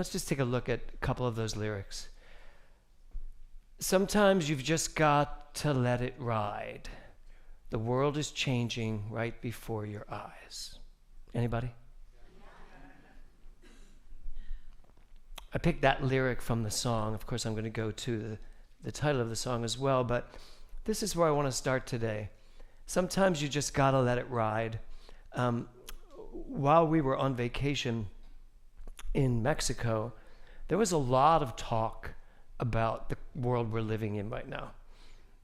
Let's just take a look at a couple of those lyrics. Sometimes you've just got to let it ride. The world is changing right before your eyes. Anybody? I picked that lyric from the song. Of course, I'm going to go to the title of the song as well, but this is where I want to start today. Sometimes you just got to let it ride. While we were on vacation in Mexico, there was a lot of talk about the world we're living in right now.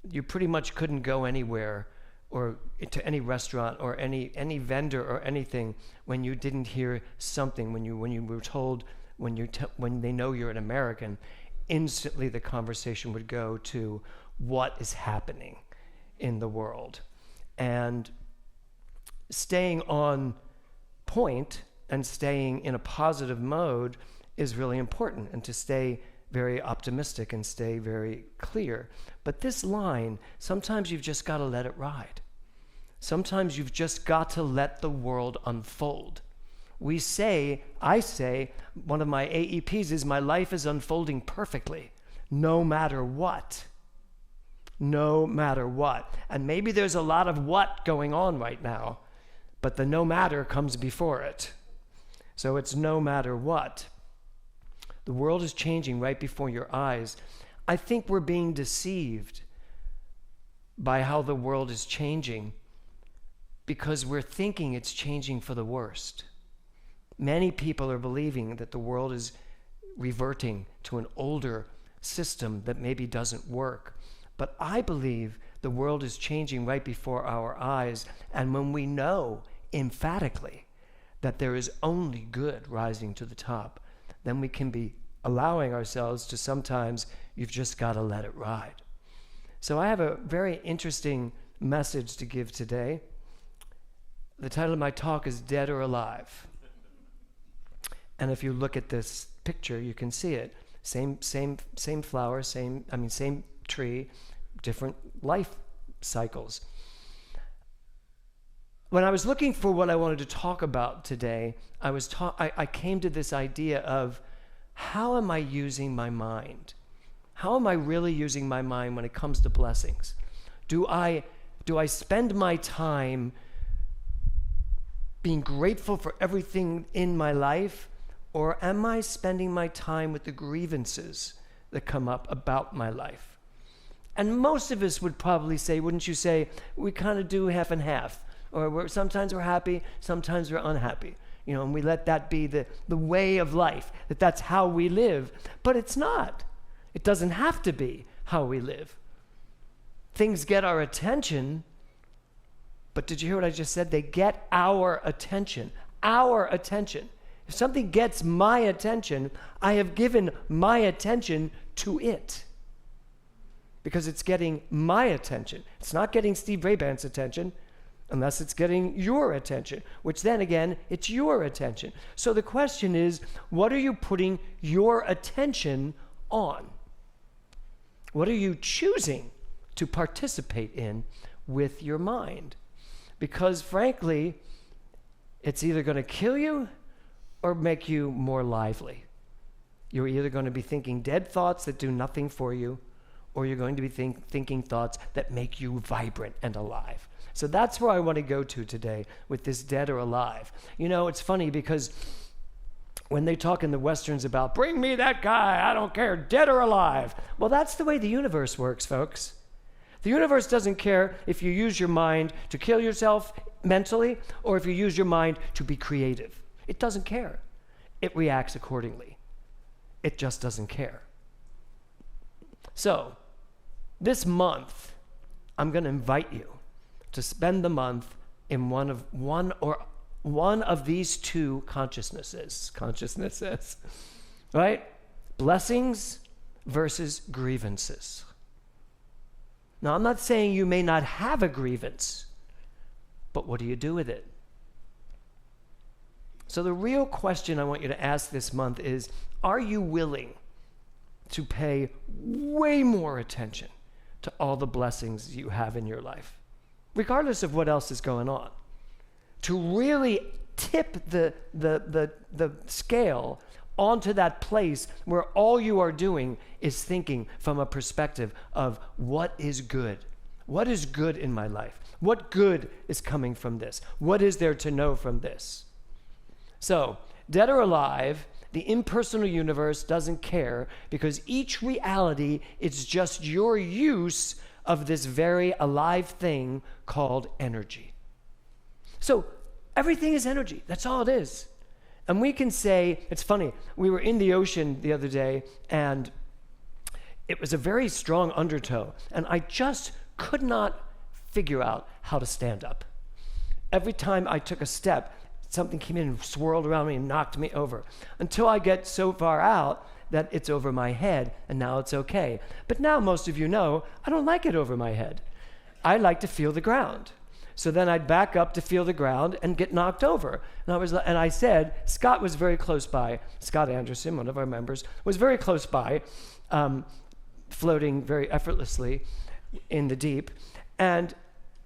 You pretty much couldn't go anywhere or to any restaurant or any vendor or anything when you didn't hear something, when you were told, when they know you're an American, instantly the conversation would go to what is happening in the world. And staying on point and staying in a positive mode is really important, and to stay very optimistic and stay very clear. But this line, sometimes you've just got to let it ride. Sometimes you've just got to let the world unfold. I say, one of my AEPs is my life is unfolding perfectly, no matter what. No matter what. And maybe there's a lot of what going on right now, but the no matter comes before it. So it's no matter what. The world is changing right before your eyes. I think we're being deceived by how the world is changing because we're thinking it's changing for the worst. Many people are believing that the world is reverting to an older system that maybe doesn't work. But I believe the world is changing right before our eyes. And when we know emphatically that there is only good rising to the top, then we can be allowing ourselves to sometimes, you've just got to let it ride. So I have a very interesting message to give today. The title of my talk is Dead or Alive. And if you look at this picture, you can see it. Same flower, same tree, different life cycles. When I was looking for what I wanted to talk about today, I came to this idea of, how am I using my mind? How am I really using my mind when it comes to blessings? Do I spend my time being grateful for everything in my life, or am I spending my time with the grievances that come up about my life? And most of us would probably say, wouldn't you say, we kind of do half and half. Or sometimes we're happy, sometimes we're unhappy. And we let that be the way of life, that's how we live. But it's not. It doesn't have to be how we live. Things get our attention, but did you hear what I just said? They get our attention. Our attention. If something gets my attention, I have given my attention to it. Because it's getting my attention. It's not getting Steve Rayband's attention, unless it's getting your attention, which then again, it's your attention. So the question is, what are you putting your attention on? What are you choosing to participate in with your mind? Because frankly, it's either going to kill you or make you more lively. You're either going to be thinking dead thoughts that do nothing for you, or you're going to be thinking thoughts that make you vibrant and alive. So that's where I want to go to today with this dead or alive. It's funny because when they talk in the Westerns about, bring me that guy, I don't care, dead or alive. Well, that's the way the universe works, folks. The universe doesn't care if you use your mind to kill yourself mentally or if you use your mind to be creative. It doesn't care. It reacts accordingly. It just doesn't care. So, this month, I'm going to invite you to spend the month in one of these two consciousnesses, right? Blessings versus grievances. Now, I'm not saying you may not have a grievance, but what do you do with it? So the real question I want you to ask this month is, are you willing to pay way more attention to all the blessings you have in your life, regardless of what else is going on? To really tip the scale onto that place where all you are doing is thinking from a perspective of what is good. What is good in my life? What good is coming from this? What is there to know from this? So, dead or alive, the impersonal universe doesn't care because each reality is just your use of this very alive thing called energy. So, everything is energy. That's all it is. And we can say, it's funny, we were in the ocean the other day and it was a very strong undertow and I just could not figure out how to stand up. Every time I took a step, something came in and swirled around me and knocked me over until I get so far out that it's over my head and now it's okay. But now most of you know, I don't like it over my head. I like to feel the ground. So then I'd back up to feel the ground and get knocked over. And I said, Scott was very close by. Scott Anderson, one of our members, was very close by, floating very effortlessly in the deep. And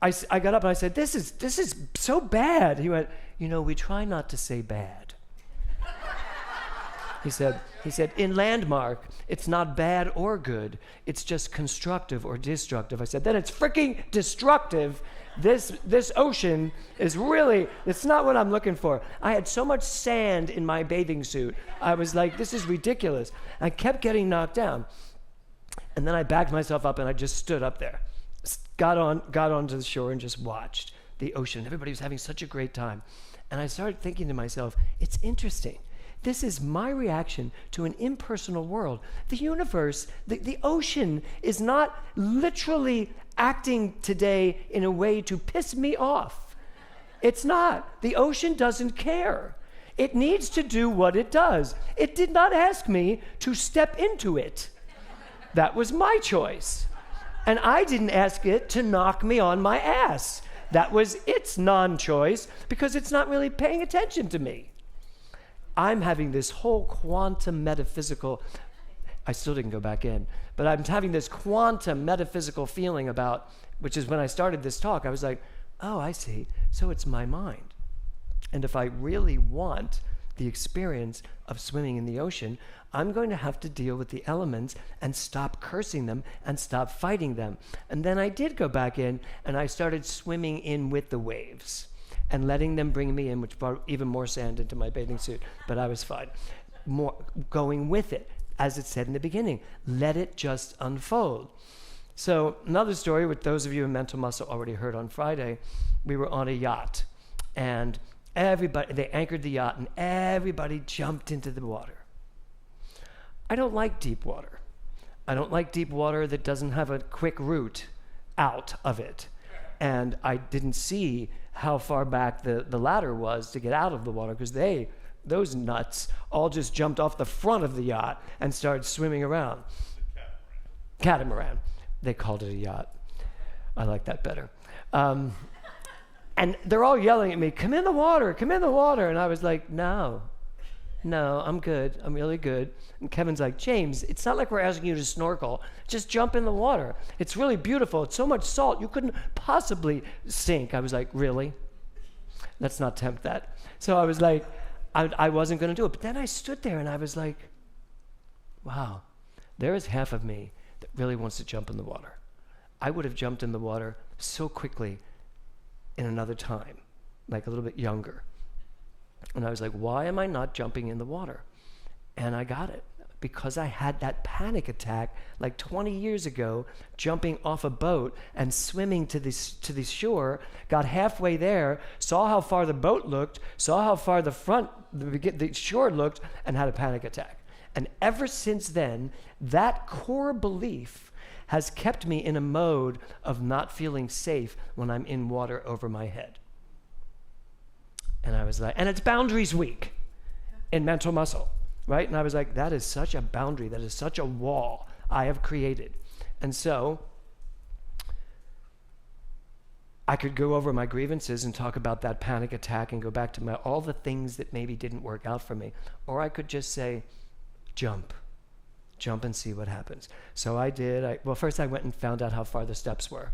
I got up and I said, this is so bad. He went, we try not to say bad. He said, in Landmark, it's not bad or good. It's just constructive or destructive. I said, then it's freaking destructive. This ocean is really, it's not what I'm looking for. I had so much sand in my bathing suit. I was like, this is ridiculous. I kept getting knocked down. And then I backed myself up and I just stood up there. Got onto the shore and just watched the ocean. Everybody was having such a great time. And I started thinking to myself, it's interesting. This is my reaction to an impersonal world. The universe, the ocean is not literally acting today in a way to piss me off. It's not. The ocean doesn't care. It needs to do what it does. It did not ask me to step into it. That was my choice. And I didn't ask it to knock me on my ass. That was its non-choice because it's not really paying attention to me. I'm having this whole quantum metaphysical, I still didn't go back in, but I'm having this quantum metaphysical feeling about, which is when I started this talk, I was like, oh, I see. So it's my mind. And if I really want the experience of swimming in the ocean, I'm going to have to deal with the elements and stop cursing them and stop fighting them. And then I did go back in and I started swimming in with the waves and letting them bring me in, which brought even more sand into my bathing suit, but I was fine. More going with it, as it said in the beginning, let it just unfold. So another story, which those of you in Mental Muscle already heard on Friday, we were on a yacht, and they anchored the yacht, and everybody jumped into the water. I don't like deep water. I don't like deep water that doesn't have a quick route out of it. And I didn't see how far back the ladder was to get out of the water because those nuts all just jumped off the front of the yacht and started swimming around. Catamaran. They called it a yacht. I like that better. And they're all yelling at me, come in the water, come in the water. And I was like, no, I'm good. I'm really good. And Kevin's like, James, it's not like we're asking you to snorkel. Just jump in the water. It's really beautiful. It's so much salt. You couldn't possibly sink. I was like, really? Let's not tempt that. So I was like, I wasn't going to do it. But then I stood there and I was like, wow, there is half of me that really wants to jump in the water. I would have jumped in the water so quickly in another time, like a little bit younger. And I was like, why am I not jumping in the water? And I got it. Because I had that panic attack like 20 years ago, jumping off a boat and swimming to the shore, got halfway there, saw how far the boat looked, saw how far the shore looked, and had a panic attack. And ever since then, that core belief has kept me in a mode of not feeling safe when I'm in water over my head. And I was like, and it's Boundaries Week in Mental Muscle, right? And I was like, that is such a boundary, that is such a wall I have created. And so I could go over my grievances and talk about that panic attack and go back to all the things that maybe didn't work out for me. Or I could just say, jump and see what happens. So I did. First I went and found out how far the steps were.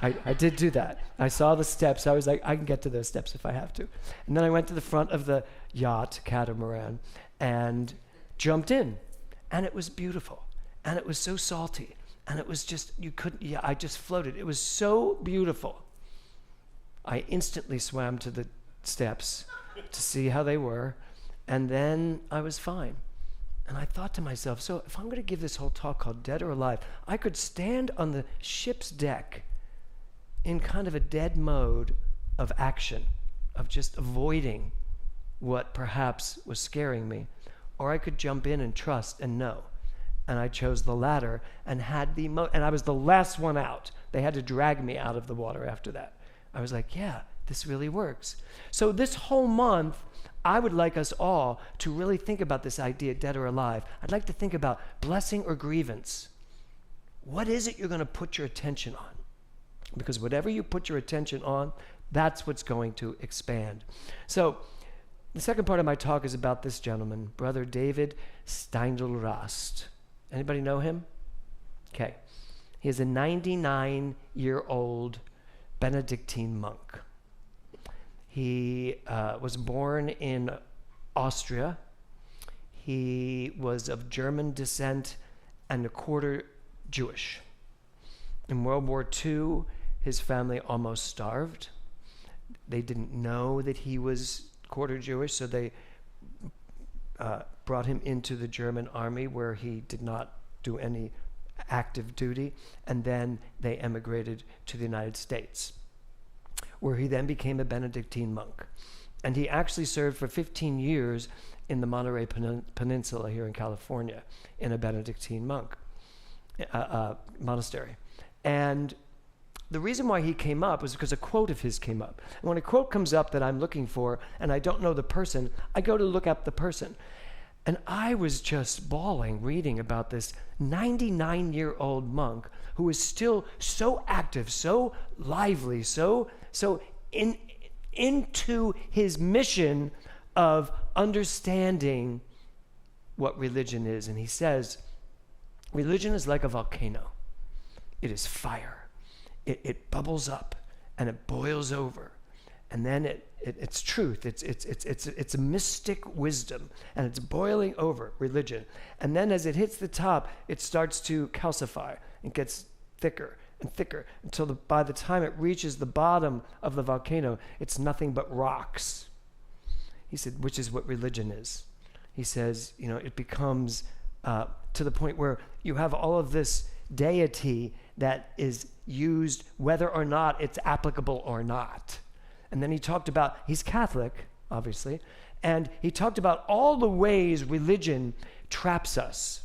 I did do that. I saw the steps. I was like, I can get to those steps if I have to. And then I went to the front of the yacht, catamaran, and jumped in. And it was beautiful. And it was so salty. And it was just, I just floated. It was so beautiful. I instantly swam to the steps to see how they were. And then I was fine. And I thought to myself, so if I'm going to give this whole talk called Dead or Alive, I could stand on the ship's deck in kind of a dead mode of action, of just avoiding what perhaps was scaring me. Or I could jump in and trust and know. And I chose the latter and had and I was the last one out. They had to drag me out of the water after that. I was like, yeah, this really works. So this whole month, I would like us all to really think about this idea, dead or alive. I'd like to think about blessing or grievance. What is it you're going to put your attention on? Because whatever you put your attention on, that's what's going to expand. So the second part of my talk is about this gentleman, Brother David Steindl-Rast. Anybody know him? Okay. He is a 99-year-old Benedictine monk. He was born in Austria. He was of German descent and a quarter Jewish. In World War II, his family almost starved. They didn't know that he was quarter Jewish, so they brought him into the German army where he did not do any active duty, and then they emigrated to the United States, where he then became a Benedictine monk. And he actually served for 15 years in the Monterey Peninsula here in California in a Benedictine monk monastery. And the reason why he came up was because a quote of his came up. And when a quote comes up that I'm looking for and I don't know the person, I go to look up the person. And I was just bawling reading about this 99-year-old monk who is still so active, so lively, so into his mission of understanding what religion is. And he says, religion is like a volcano. It is fire. It bubbles up and it boils over, and then it's truth. It's a mystic wisdom, and it's boiling over religion. And then as it hits the top, it starts to calcify and gets thicker and thicker until by the time it reaches the bottom of the volcano, it's nothing but rocks. He said, which is what religion is. He says, it becomes to the point where you have all of this deity that is used whether or not it's applicable or not. And then he talked about, he's Catholic, obviously, and he talked about all the ways religion traps us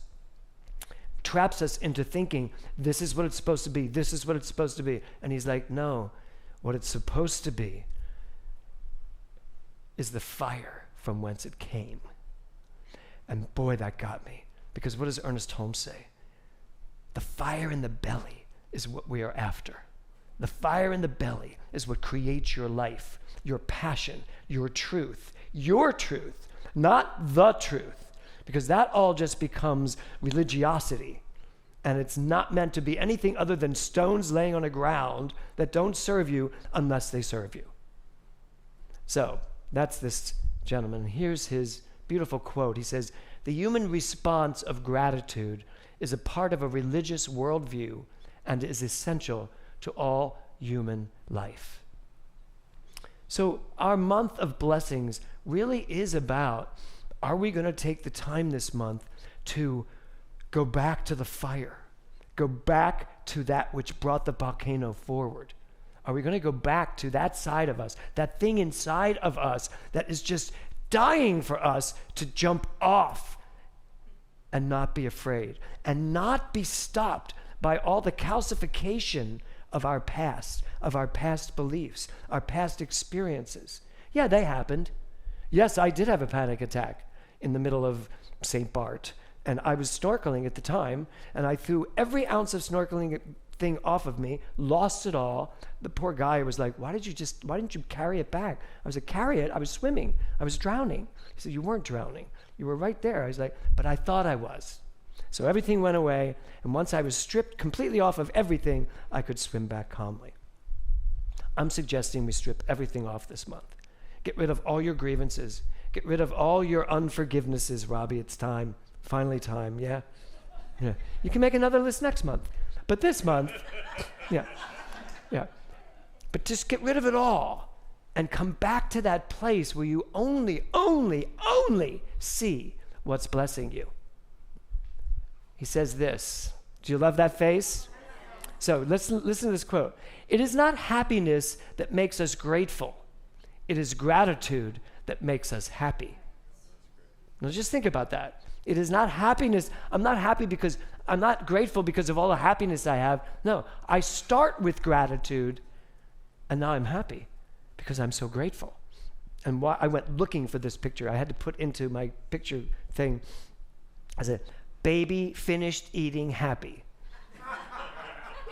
into thinking, this is what it's supposed to be, this is what it's supposed to be. And he's like, no, what it's supposed to be is the fire from whence it came. And boy, that got me. Because what does Ernest Holmes say? The fire in the belly is what we are after. The fire in the belly is what creates your life, your passion, your truth, not the truth, because that all just becomes religiosity, and it's not meant to be anything other than stones laying on the ground that don't serve you unless they serve you. So that's this gentleman. Here's his beautiful quote. He says, "The human response of gratitude is a part of a religious worldview and is essential to all human life." So our month of blessings really is about, are we going to take the time this month to go back to the fire, go back to that which brought the volcano forward? Are we going to go back to that side of us, that thing inside of us that is just dying for us to jump off and not be afraid and not be stopped by all the calcification of our past beliefs, our past experiences? Yeah, they happened. Yes, I did have a panic attack in the middle of St. Bart, and I was snorkeling at the time, and I threw every ounce of snorkeling thing off of me, lost it all. The poor guy was like, why didn't you carry it back? I was like, carry it? I was swimming. I was drowning. He said, you weren't drowning. You were right there. I was like, but I thought I was. So everything went away, and once I was stripped completely off of everything, I could swim back calmly. I'm suggesting we strip everything off this month. Get rid of all your grievances. Get rid of all your unforgivenesses, Robbie. It's time. Finally time, yeah? Yeah. You can make another list next month. But this month, yeah. But just get rid of it all and come back to that place where you only see what's blessing you. He says this. Do you love that face? So listen to this quote. It is not happiness that makes us grateful. It is gratitude that makes us happy. Now just think about that. It is not happiness. I'm not happy because I'm not grateful because of all the happiness I have. No, I start with gratitude and now I'm happy because I'm so grateful. And why I went looking for this picture. I had to put into my picture thing as a baby finished eating happy.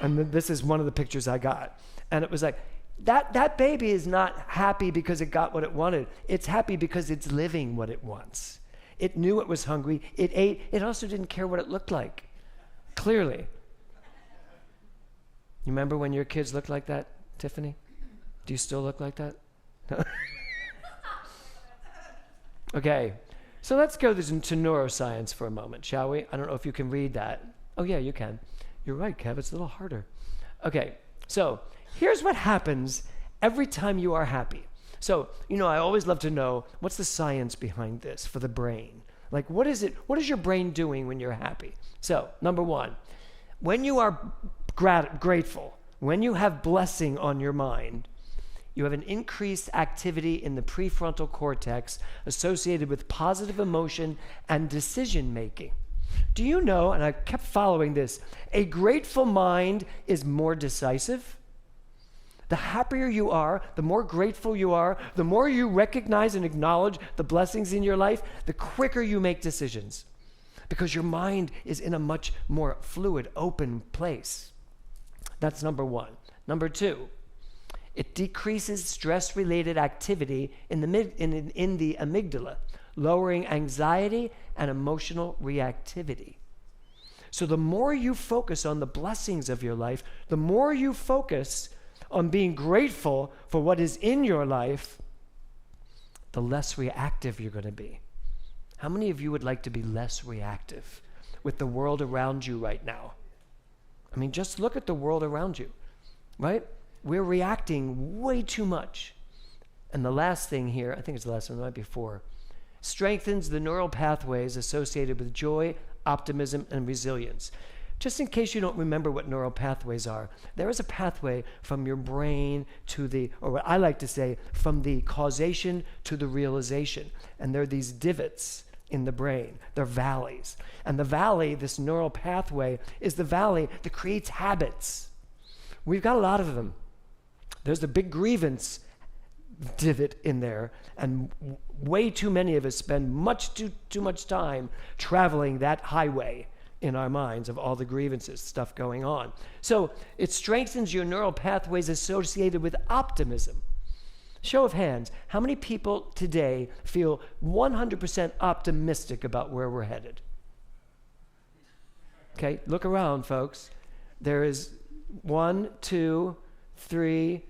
And this is one of the pictures I got. And it was like, that baby is not happy because it got what it wanted. It's happy because it's living what it wants. It knew it was hungry. It ate. It also didn't care what it looked like. Clearly. You remember when your kids looked like that, Tiffany? Do you still look like that? Okay. So let's go to neuroscience for a moment, shall we? I don't know if you can read that. Oh, yeah, you can. You're right, Kev. It's a little harder. Okay. So here's what happens every time you are happy. So, I always love to know what's the science behind this for the brain. Like, what is your brain doing when you're happy? So, number one, when you are grateful, when you have blessing on your mind, you have an increased activity in the prefrontal cortex associated with positive emotion and decision making. Do you know, and I kept following this, a grateful mind is more decisive? The happier you are, the more grateful you are, the more you recognize and acknowledge the blessings in your life, the quicker you make decisions. Because your mind is in a much more fluid, open place. That's number one. Number two, it decreases stress-related activity in the amygdala, lowering anxiety and emotional reactivity. So the more you focus on the blessings of your life, the more you focus on being grateful for what is in your life, the less reactive you're going to be. How many of you would like to be less reactive with the world around you right now? I mean, just look at the world around you, right? We're reacting way too much. And the last thing here, I think it's the last one, it might be 4, strengthens the neural pathways associated with joy, optimism, and resilience. Just in case you don't remember what neural pathways are, there is a pathway from your brain to or what I like to say, from the causation to the realization. And there are these divots in the brain. They're valleys. And the valley, this neural pathway, is the valley that creates habits. We've got a lot of them. There's the big grievance divot in there, and way too many of us spend too much time traveling that highway in our minds of all the grievances, stuff going on. So it strengthens your neural pathways associated with optimism. Show of hands, how many people today feel 100% optimistic about where we're headed? Okay, look around, folks. There is 1, 2, 3,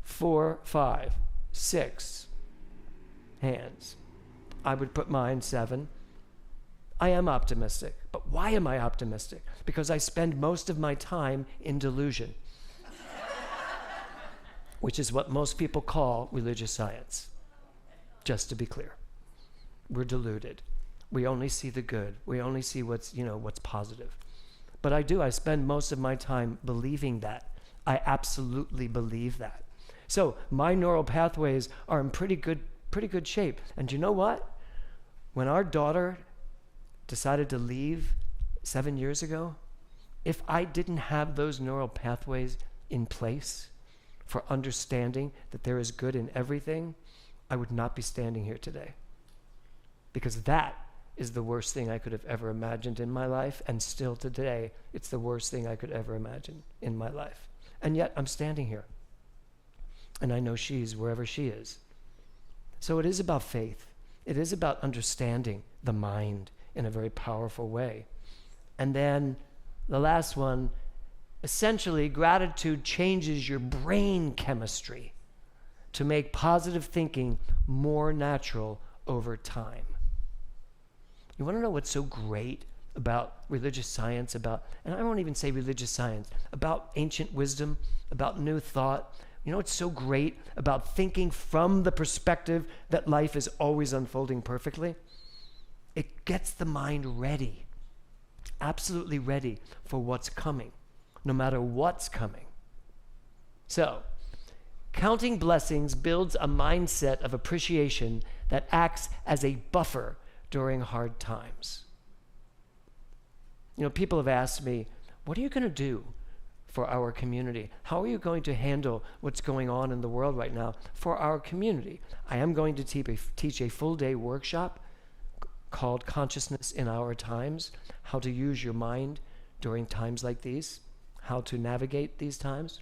4, 5, 6 hands. I would put mine 7. I am optimistic. But why am I optimistic? Because I spend most of my time in delusion, which is what most people call religious science. Just to be clear, we're deluded. We only see the good. We only see what's positive. But I spend most of my time believing that. I absolutely believe that. So my neural pathways are in pretty good shape. And you know what? When our daughter decided to leave 7 years ago, if I didn't have those neural pathways in place for understanding that there is good in everything, I would not be standing here today. Because that is the worst thing I could have ever imagined in my life, and still today, it's the worst thing I could ever imagine in my life. And yet, I'm standing here. And I know she's wherever she is. So it is about faith. It is about understanding the mind in a very powerful way. And then the last one, essentially, gratitude changes your brain chemistry to make positive thinking more natural over time. You want to know what's so great about religious science, and I won't even say religious science, about ancient wisdom, about new thought? You know what's so great about thinking from the perspective that life is always unfolding perfectly? It gets the mind ready, absolutely ready for what's coming, no matter what's coming. So, counting blessings builds a mindset of appreciation that acts as a buffer during hard times. You know, people have asked me, what are you going to do for our community? How are you going to handle what's going on in the world right now for our community? I am going to teach a full-day workshop called Consciousness in Our Times, how to use your mind during times like these, how to navigate these times,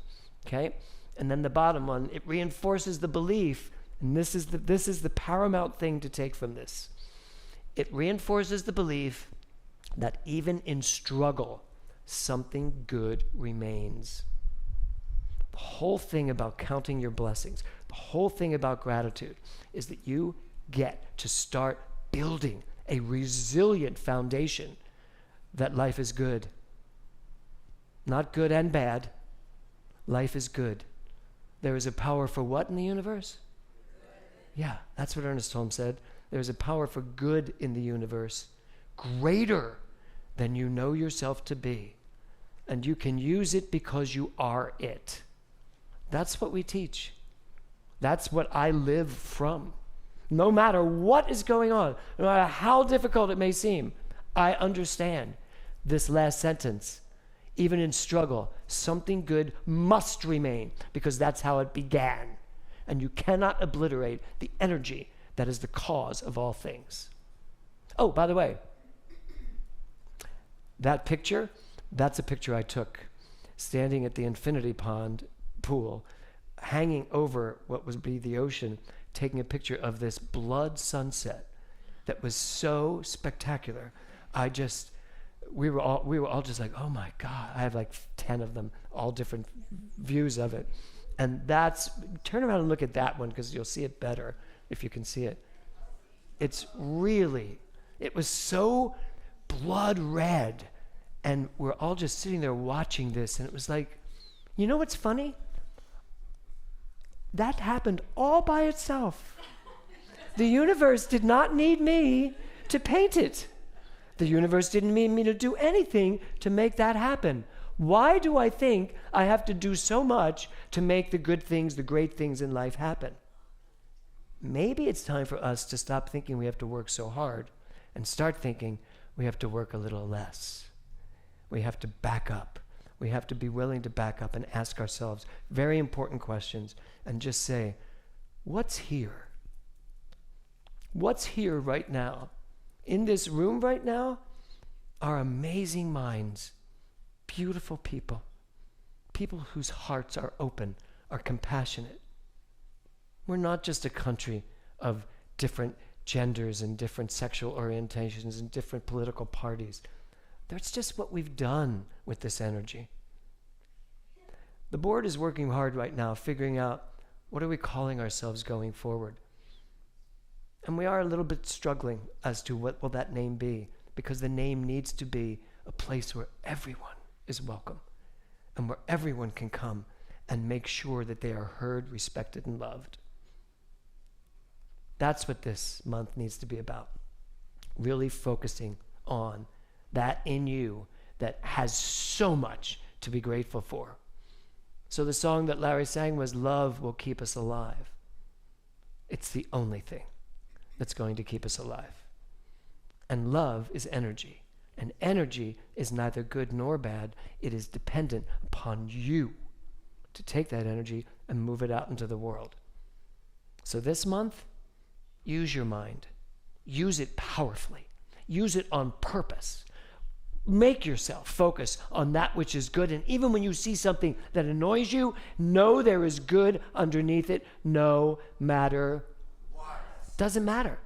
okay? And then the bottom one, it reinforces the belief, and this is the paramount thing to take from this. It reinforces the belief that even in struggle, something good remains. The whole thing about counting your blessings, the whole thing about gratitude is that you get to start building a resilient foundation that life is good. Not good and bad. Life is good. There is a power for what in the universe? Yeah, that's what Ernest Holmes said. There's a power for good in the universe, greater than you know yourself to be. And you can use it because you are it. That's what we teach. That's what I live from. No matter what is going on, no matter how difficult it may seem, I understand this last sentence. Even in struggle, something good must remain because that's how it began. And you cannot obliterate the energy that is the cause of all things. Oh, by the way, that picture, that's a picture I took standing at the infinity pond pool, hanging over what would be the ocean, taking a picture of this blood sunset that was so spectacular. We were all just like, oh my God. I have like 10 of them, all different views of it. And turn around and look at that one because you'll see it better if you can see it. It was so blood red. And we're all just sitting there watching this. And it was like, you know what's funny? That happened all by itself. The universe did not need me to paint it. The universe didn't need me to do anything to make that happen. Why do I think I have to do so much to make the good things, the great things in life happen? Maybe it's time for us to stop thinking we have to work so hard and start thinking we have to work a little less. We have to back up. We have to be willing to back up and ask ourselves very important questions and just say, what's here? What's here right now? In this room right now are amazing minds, beautiful people, people whose hearts are open, are compassionate. We're not just a country of different genders and different sexual orientations and different political parties. That's just what we've done with this energy. The board is working hard right now figuring out what are we calling ourselves going forward. And we are a little bit struggling as to what will that name be, because the name needs to be a place where everyone is welcome and where everyone can come and make sure that they are heard, respected, and loved. That's what this month needs to be about. Really focusing on that in you that has so much to be grateful for. So the song that Larry sang was "Love Will Keep Us Alive." It's the only thing that's going to keep us alive. And love is energy. And energy is neither good nor bad. It is dependent upon you to take that energy and move it out into the world. So this month, use your mind. Use it powerfully. Use it on purpose. Make yourself focus on that which is good. And even when you see something that annoys you, know there is good underneath it, no matter what. Doesn't matter.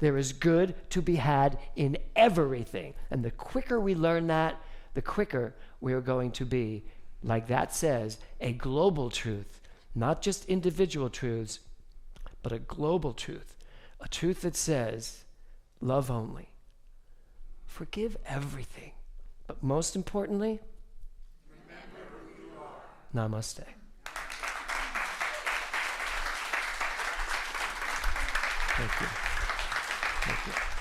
There is good to be had in everything. And the quicker we learn that, the quicker we are going to be, like that says, a global truth, not just individual truths, but a global truth A truth that says, love only. Forgive everything. But most importantly, remember who you are. Namaste. Thank you. Thank you.